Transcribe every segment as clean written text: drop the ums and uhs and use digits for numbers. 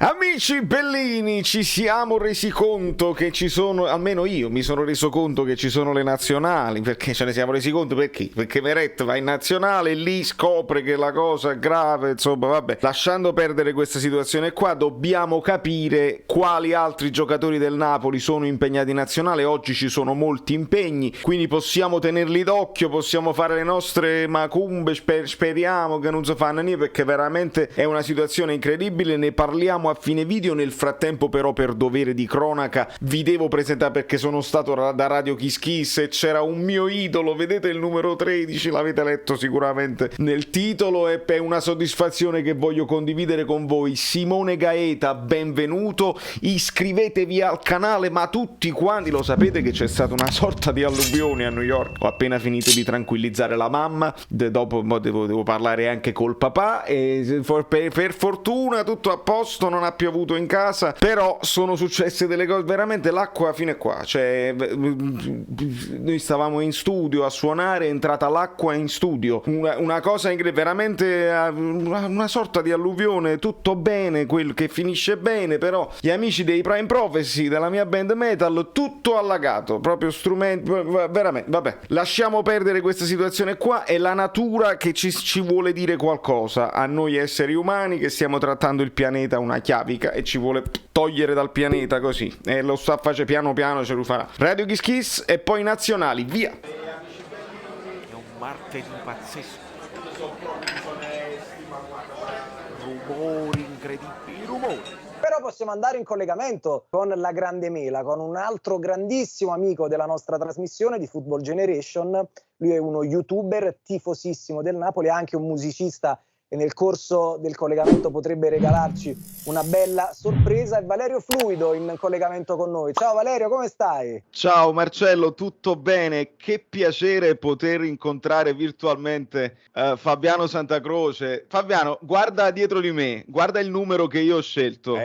Amici bellini, ci siamo resi conto che ci sono, almeno io mi sono reso conto che ci sono le nazionali. Perché ce ne siamo resi conto? Perché Meret va in nazionale e lì scopre che la cosa è grave, insomma vabbè. Lasciando perdere questa situazione qua, dobbiamo capire quali altri giocatori del Napoli sono impegnati in nazionale. Oggi ci sono molti impegni, quindi possiamo tenerli d'occhio, possiamo fare le nostre macumbe, speriamo che non si fanno niente, perché veramente è una situazione incredibile. Ne parliamo a fine video. Nel frattempo però, per dovere di cronaca, vi devo presentare, perché sono stato da Radio Kiss Kiss e c'era un mio idolo, vedete il numero 13, l'avete letto sicuramente nel titolo, e è una soddisfazione che voglio condividere con voi. Simone Gaeta, benvenuto, iscrivetevi al canale, ma tutti quanti lo sapete che c'è stata una sorta di alluvione a New York. Ho appena finito di tranquillizzare la mamma, dopo devo parlare anche col papà, e per fortuna tutto a posto, non ha piovuto in casa, però sono successe delle cose, veramente l'acqua fino a qua, cioè noi stavamo in studio a suonare, è entrata l'acqua in studio, una cosa incredibile, veramente una sorta di alluvione, tutto bene, quel che finisce bene, però gli amici dei Prime Prophecy, della mia band metal, tutto allagato, proprio strumenti, veramente, vabbè, lasciamo perdere questa situazione qua. È la natura che ci vuole dire qualcosa a noi esseri umani, che stiamo trattando il pianeta una chiavica e ci vuole togliere dal pianeta così, e lo sta facendo piano piano, ce lo farà. Radio Kiss Kiss e poi nazionali, via. È un martedì pazzesco, rumori incredibili, rumori. Però possiamo andare in collegamento con la grande Mela, con un altro grandissimo amico della nostra trasmissione di Football Generation. Lui è uno youtuber tifosissimo del Napoli, è anche un musicista, e nel corso del collegamento potrebbe regalarci una bella sorpresa. È Valerio Fluido in collegamento con noi. Ciao Valerio, come stai? Ciao Marcello, tutto bene? Che piacere poter incontrare virtualmente Fabiano Santacroce. Fabiano, guarda dietro di me, guarda il numero che io ho scelto.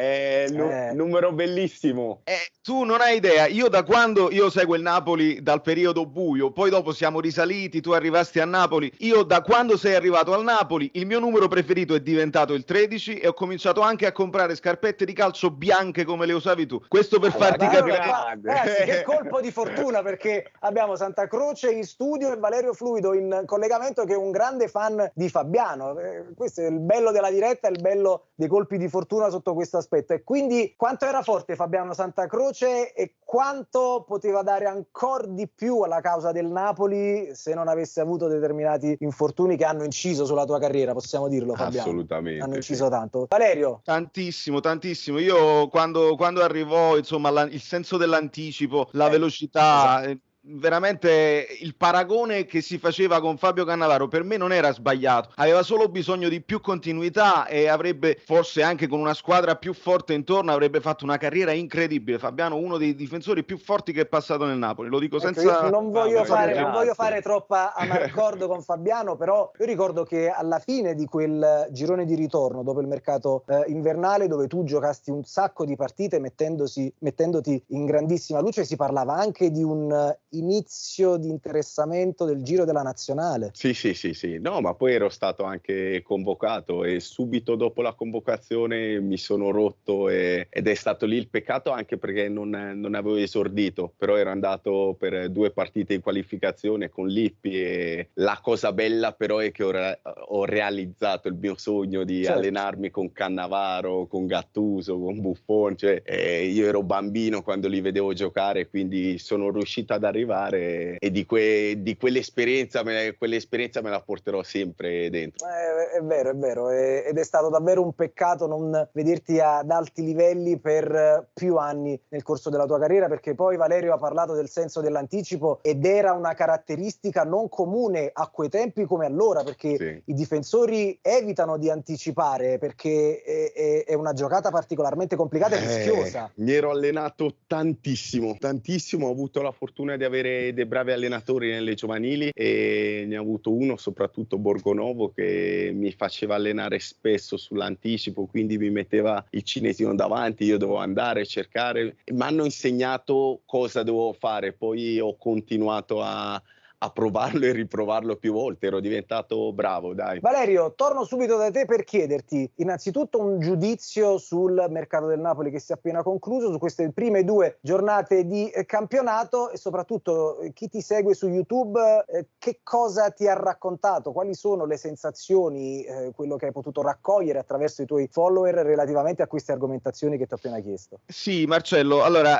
Numero bellissimo. Tu non hai idea, io da quando io seguo il Napoli dal periodo buio, poi dopo siamo risaliti, tu arrivasti a Napoli, io da quando sei arrivato al Napoli il mio numero preferito è diventato il 13 e ho cominciato anche a comprare scarpette di calcio bianche come le usavi tu. Questo per farti capire. Ragazzi, che colpo di fortuna, perché abbiamo Santacroce in studio e Valerio Fluido in collegamento, che è un grande fan di Fabiano. Questo è il bello della diretta, è il bello dei colpi di fortuna sotto questo aspetto. E quindi quanto era forte Fabiano Santacroce e quanto poteva dare ancora di più alla causa del Napoli se non avesse avuto determinati infortuni che hanno inciso sulla tua carriera, possiamo dirlo, Fabiano? Assolutamente. Hanno inciso tanto. Valerio? Tantissimo, tantissimo. Io quando arrivò, insomma, il senso dell'anticipo, la velocità... Esatto. Veramente il paragone che si faceva con Fabio Cannavaro per me non era sbagliato, aveva solo bisogno di più continuità e avrebbe, forse anche con una squadra più forte intorno, avrebbe fatto una carriera incredibile. Fabiano, uno dei difensori più forti che è passato nel Napoli, lo dico senza... Io non voglio fare troppa amarcord con Fabiano, però io ricordo che alla fine di quel girone di ritorno dopo il mercato invernale, dove tu giocasti un sacco di partite mettendoti in grandissima luce, si parlava anche di un inizio di interessamento del giro della nazionale. Sì. No, ma poi ero stato anche convocato e subito dopo la convocazione mi sono rotto ed è stato lì il peccato, anche perché non avevo esordito, però ero andato per 2 partite in qualificazione con Lippi e la cosa bella però è che ho realizzato il mio sogno di allenarmi con Cannavaro, con Gattuso, con Buffon, cioè io ero bambino quando li vedevo giocare, quindi sono riuscito ad arrivare e di quell'esperienza me la porterò sempre dentro. È vero, ed è stato davvero un peccato non vederti ad alti livelli per più anni nel corso della tua carriera, perché poi Valerio ha parlato del senso dell'anticipo ed era una caratteristica non comune a quei tempi come allora, perché i difensori evitano di anticipare perché è una giocata particolarmente complicata e rischiosa. Mi ero allenato tantissimo, ho avuto la fortuna di avere dei bravi allenatori nelle giovanili e ne ho avuto uno, soprattutto Borgonovo, che mi faceva allenare spesso sull'anticipo, quindi mi metteva il cinesino davanti, io dovevo andare a cercare, mi hanno insegnato cosa dovevo fare, poi ho continuato a a provarlo e riprovarlo più volte, ero diventato bravo, dai. Valerio, torno subito da te per chiederti innanzitutto un giudizio sul mercato del Napoli che si è appena concluso, su queste prime 2 giornate di campionato, e soprattutto chi ti segue su YouTube, che cosa ti ha raccontato, quali sono le sensazioni, quello che hai potuto raccogliere attraverso i tuoi follower relativamente a queste argomentazioni che ti ho appena chiesto. Sì, Marcello, allora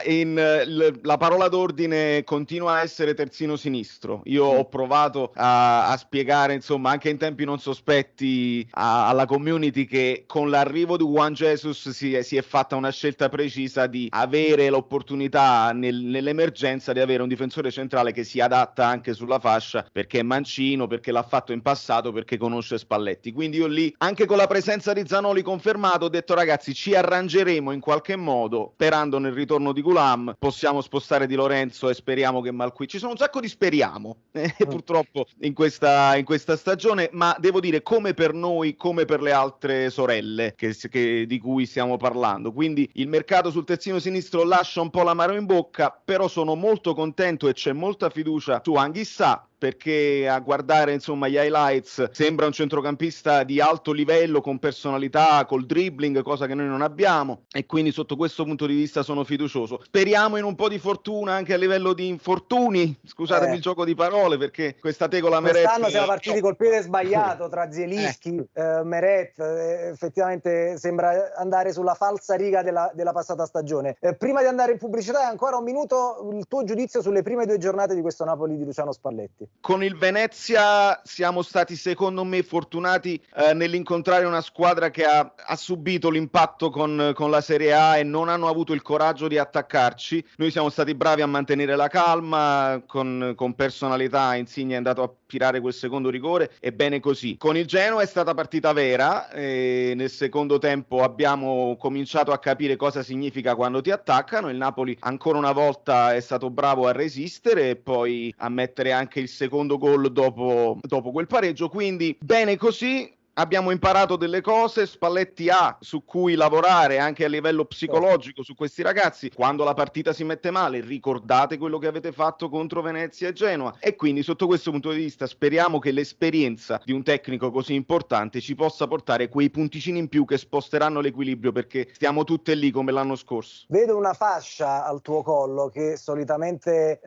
la parola d'ordine continua a essere terzino sinistro. Io ho provato a spiegare, insomma, anche in tempi non sospetti alla community che con l'arrivo di Juan Jesus si è fatta una scelta precisa di avere l'opportunità nell'emergenza di avere un difensore centrale che si adatta anche sulla fascia, perché è mancino, perché l'ha fatto in passato, perché conosce Spalletti. Quindi io lì, anche con la presenza di Zanoli confermato, ho detto ragazzi, ci arrangeremo in qualche modo, sperando nel ritorno di Gulam, possiamo spostare Di Lorenzo e speriamo che Malqui. Ci sono un sacco di speriamo purtroppo in questa stagione, ma devo dire come per noi, come per le altre sorelle di cui stiamo parlando. Quindi il mercato sul terzino sinistro lascia un po' l'amaro in bocca, però sono molto contento e c'è molta fiducia su Anghissà, perché a guardare insomma gli highlights sembra un centrocampista di alto livello, con personalità, col dribbling, cosa che noi non abbiamo, e quindi sotto questo punto di vista sono fiducioso. Speriamo in un po' di fortuna anche a livello di infortuni, scusatemi il gioco di parole, perché questa tegola Meret quest'anno siamo partiti col piede sbagliato tra Zielinski, Meret, effettivamente sembra andare sulla falsa riga della passata stagione. Prima di andare in pubblicità, ancora un minuto, il tuo giudizio sulle prime 2 giornate di questo Napoli di Luciano Spalletti. Con il Venezia siamo stati, secondo me, fortunati nell'incontrare una squadra che ha subito l'impatto con la Serie A e non hanno avuto il coraggio di attaccarci. Noi siamo stati bravi a mantenere la calma, con personalità. Insigne è andato a tirare quel secondo rigore, e bene così. Con il Genoa è stata partita vera, e nel secondo tempo abbiamo cominciato a capire cosa significa quando ti attaccano. Il Napoli ancora una volta è stato bravo a resistere e poi a mettere anche il secondo gol dopo quel pareggio, quindi bene così. Abbiamo imparato delle cose, Spalletti ha su cui lavorare anche a livello psicologico su questi ragazzi. Quando la partita si mette male, ricordate quello che avete fatto contro Venezia e Genoa, e quindi sotto questo punto di vista speriamo che l'esperienza di un tecnico così importante ci possa portare quei punticini in più che sposteranno l'equilibrio, perché stiamo tutte lì come l'anno scorso. Vedo una fascia al tuo collo che solitamente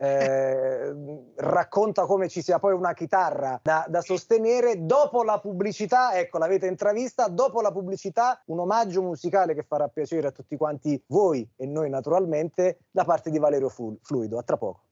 racconta come ci sia poi una chitarra da sostenere. Dopo la pubblicità, ecco, l'avete intravista, dopo la pubblicità un omaggio musicale che farà piacere a tutti quanti voi e noi naturalmente, da parte di Valerio Fluido. A tra poco.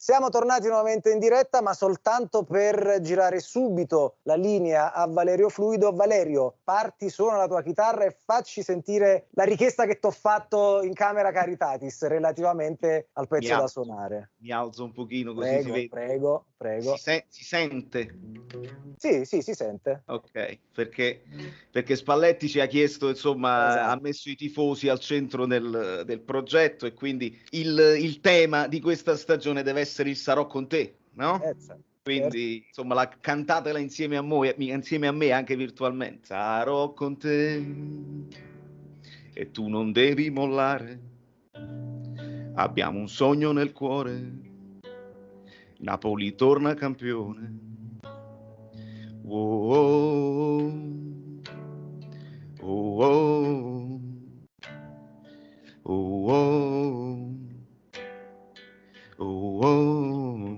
Siamo tornati nuovamente in diretta, ma soltanto per girare subito la linea a Valerio Fluido. Valerio, parti, suona la tua chitarra e facci sentire la richiesta che ti ho fatto in camera Caritatis relativamente al pezzo da suonare. Mi alzo un pochino così prego, si vede. Prego. Si sente? Sì, si sente. Ok, perché Spalletti ci ha chiesto, insomma, esatto. Ha messo i tifosi al centro del progetto, e quindi il tema di questa stagione deve essere il Sarò con te, no? Quindi, insomma, cantatela insieme a me anche virtualmente. Sarò con te e tu non devi mollare. Abbiamo un sogno nel cuore. Napoli torna campione. Oh, oh, oh, oh, oh, oh, oh, oh.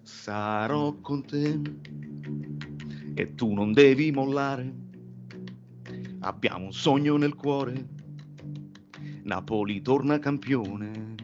Sarò con te e tu non devi mollare. Abbiamo un sogno nel cuore. Napoli torna campione.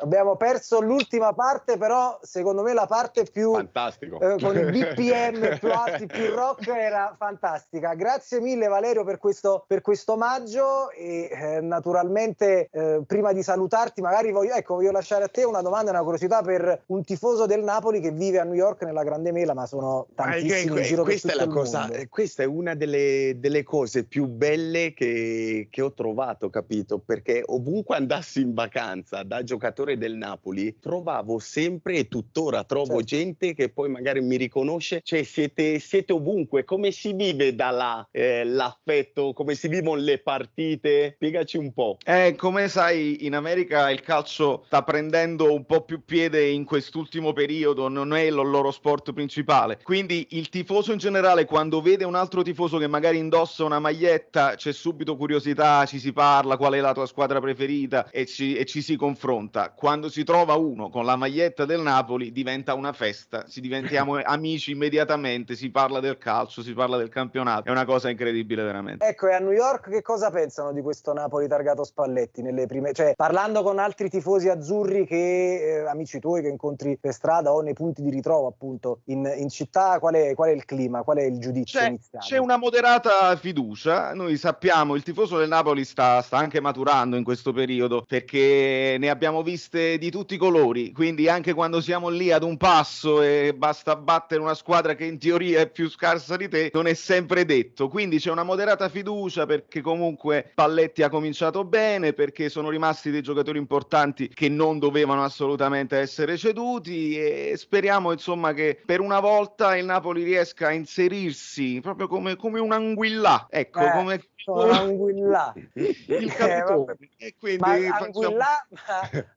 Abbiamo perso l'ultima parte, però secondo me la parte più fantastico, con i BPM più alti, più rock, era fantastica. Grazie mille Valerio per questo omaggio, e naturalmente prima di salutarti magari voglio lasciare a te una domanda e una curiosità per un tifoso del Napoli che vive a New York nella Grande Mela, ma sono tantissimi in giro per tutto il mondo. Questa è una delle cose più belle che ho trovato, capito? Perché ovunque andassi in vacanza, da giocatore tifosettori del Napoli trovavo sempre e tuttora trovo Certo. gente che poi magari mi riconosce, cioè siete ovunque, come si vive da là l'affetto, come si vivono le partite? Spiegaci un po'. Come sai, in America il calcio sta prendendo un po' più piede in quest'ultimo periodo, non è il loro sport principale. Quindi il tifoso in generale, quando vede un altro tifoso che magari indossa una maglietta, c'è subito curiosità, ci si parla, qual è la tua squadra preferita e ci si confronta. Quando si trova uno con la maglietta del Napoli diventa una festa, diventiamo amici immediatamente, si parla del calcio, si parla del campionato, è una cosa incredibile veramente. Ecco, e a New York che cosa pensano di questo Napoli targato Spalletti nelle prime, cioè parlando con altri tifosi azzurri che amici tuoi che incontri per strada o nei punti di ritrovo appunto in città, qual è il clima, qual è il giudizio iniziale? C'è una moderata fiducia, noi sappiamo, il tifoso del Napoli sta anche maturando in questo periodo perché ne abbiamo viste di tutti i colori, quindi anche quando siamo lì ad un passo e basta battere una squadra che in teoria è più scarsa di te, non è sempre detto, quindi c'è una moderata fiducia perché comunque Spalletti ha cominciato bene, perché sono rimasti dei giocatori importanti che non dovevano assolutamente essere ceduti e speriamo insomma che per una volta il Napoli riesca a inserirsi proprio come un'anguilla, ecco, come Anguilla. il capitone. E quindi Anguilla,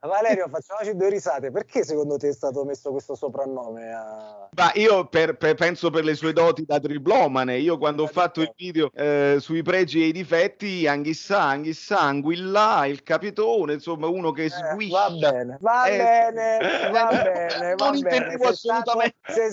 ma Valerio, facciamoci due risate, perché secondo te è stato messo questo soprannome a... Io penso per le sue doti da driblomane. Io quando ho fatto il video sui pregi e i difetti, Anghissà, Anguilla, il capitone, insomma uno che sguiscia. Va bene. Non intendevo assolutamente. Sei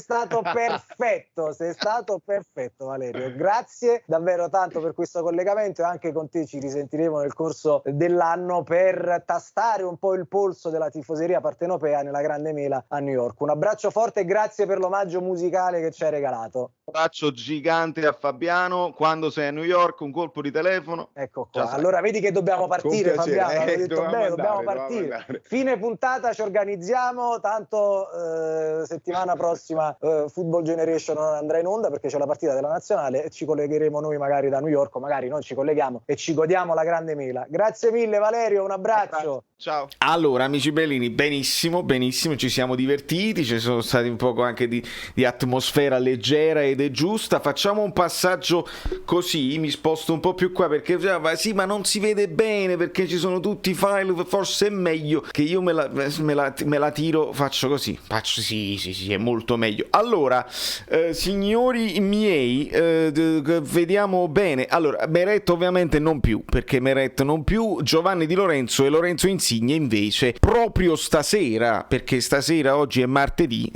stato perfetto Valerio, grazie davvero tanto per questo collegamento e anche con te ci risentiremo nel corso dell'anno per tastare un po' il polso della tifoseria partenopea nella Grande Mela a New York. Un abbraccio forte e grazie per l'omaggio musicale che ci hai regalato. Un abbraccio gigante a Fabiano, quando sei a New York un colpo di telefono. Ecco qua, allora vedi che dobbiamo partire Fabiano, avevo detto bene, dobbiamo partire. Fine puntata, ci organizziamo, tanto settimana prossima Football Generation non andrà in onda perché c'è la partita della nazionale e ci collegheremo noi magari da New York, o magari non ci colleghiamo e ci godiamo la Grande Mela. Grazie mille Valerio, un abbraccio. Ciao. Allora amici bellini, benissimo, ci siamo divertiti, ci sono stati un po' anche di atmosfera leggera ed è giusta. Facciamo un passaggio così, mi sposto un po' più qua perché sì, ma non si vede bene perché ci sono tutti i file, forse è meglio che io me la tiro, faccio così, sì, è molto meglio. Allora, signori miei, vediamo bene. Allora, Meret ovviamente non più, Giovanni Di Lorenzo e Lorenzo Insigne invece proprio stasera, perché stasera oggi è martedì,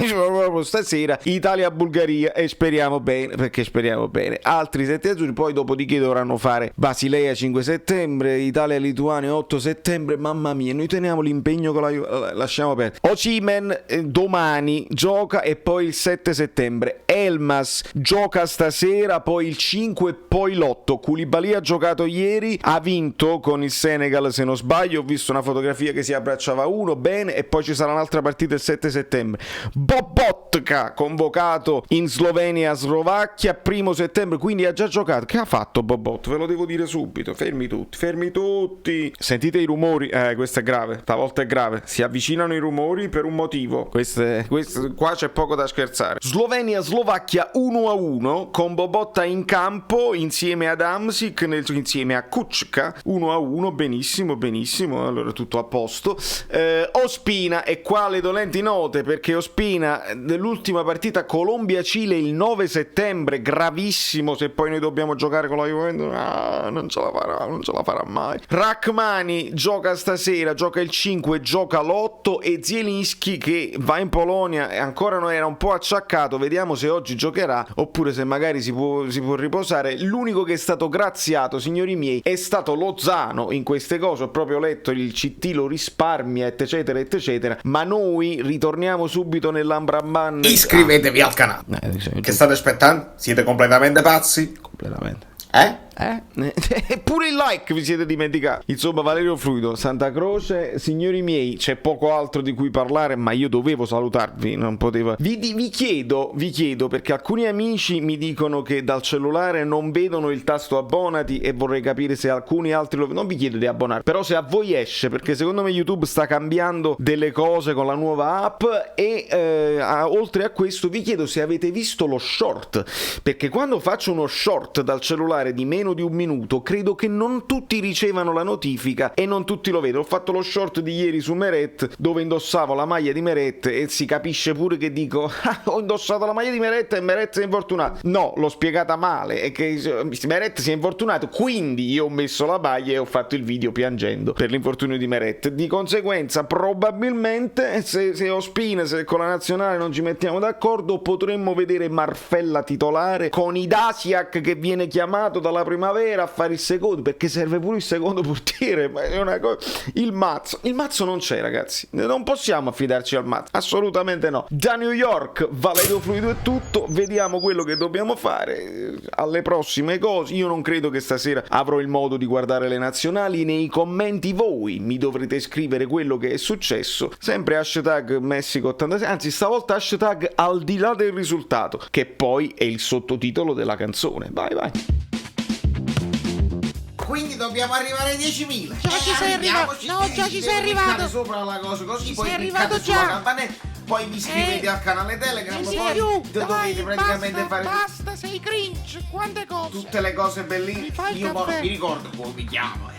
proprio stasera Italia-Bulgaria e speriamo bene, altri 7 azzurri, poi dopodiché dovranno fare Basilea 5 settembre, Italia-Lituania 8 settembre, mamma mia, noi teniamo l'impegno con la lasciamo perdere. Osimhen domani gioca e poi il 7 settembre, Elmas gioca stasera, poi il 5 e poi l'8, Koulibaly ha giocato ieri, ha vinto con il Senegal se non sbaglio, ho visto una fotografia che si abbracciava uno, bene, e poi ci sarà un'altra partita il 7 settembre. Bobotka convocato in Slovenia-Slovacchia 1 settembre, quindi ha già giocato. Che ha fatto Bobot? Ve lo devo dire subito, fermi tutti. Sentite i rumori? Questo è grave, stavolta è grave, si avvicinano i rumori per un motivo, questo qua c'è poco da scherzare. Slovenia-Slovacchia 1-1 con Bobotta in campo insieme ad Hamsik, insieme a Kučka, 1-1, benissimo, allora tutto a posto. Ospina, e qua le dolenti note perché Ospina nell'ultima partita Colombia-Cile il 9 settembre, gravissimo, se poi noi dobbiamo giocare con la Juventus non ce la farà mai. Rachmani gioca stasera, gioca il 5, gioca l'8 e Zielinski che va in Polonia e ancora non era un po' acciaccato, vediamo se oggi giocherà oppure se magari si può riposare. L'unico che è stato graziato, signori miei, è stato Lozano in queste cose, ho proprio letto il CT lo risparmia eccetera, ma noi ritorniamo subito nell'Ambramban. Iscrivetevi al canale. Che state aspettando? Siete completamente pazzi? Completamente. Pure il like vi siete dimenticati. Insomma, Valerio Fluido, Santa Croce, signori miei, c'è poco altro di cui parlare, ma io dovevo salutarvi, non potevo. Vi chiedo, perché alcuni amici mi dicono che dal cellulare non vedono il tasto abbonati e vorrei capire se alcuni altri non vi chiedo di abbonare, però se a voi esce, perché secondo me YouTube sta cambiando delle cose con la nuova app e oltre a questo vi chiedo se avete visto lo short, perché quando faccio uno short dal cellulare di meno di un minuto credo che non tutti ricevano la notifica e non tutti lo vedono. Ho fatto lo short di ieri su Meret dove indossavo la maglia di Meret e si capisce pure che dico ho indossato la maglia di Meret e Meret si è infortunato. No, l'ho spiegata male, è che Meret si è infortunato, quindi io ho messo la maglia e ho fatto il video piangendo per l'infortunio di Meret. Di conseguenza probabilmente se Ospina, se con la nazionale non ci mettiamo d'accordo, potremmo vedere Marfella titolare con Idasiak che viene chiamato dalla primavera a fare il secondo, perché serve pure il secondo portiere. Ma è una cosa. Il mazzo non c'è, ragazzi, non possiamo affidarci al mazzo, assolutamente no. Da New York Valerio Fluido è tutto, vediamo quello che dobbiamo fare alle prossime cose. Io non credo che stasera avrò il modo di guardare le nazionali. Nei commenti voi mi dovrete scrivere quello che è successo, sempre hashtag Messico 86, anzi stavolta hashtag al di là del risultato, che poi è il sottotitolo della canzone. Vai. Quindi dobbiamo arrivare ai 10.000. Già ci sei arrivato. No, già ci sei arrivato. Sopra la cosa così, Ci poi sei cliccate arrivato sulla già. campanella, poi vi iscrivete al canale Telegram, Sì, poi dovete praticamente fare basta, sei cringe. Quante cose. tutte le cose bellissime. Mi fai il Io caffè. mi ricordo come mi chiamo.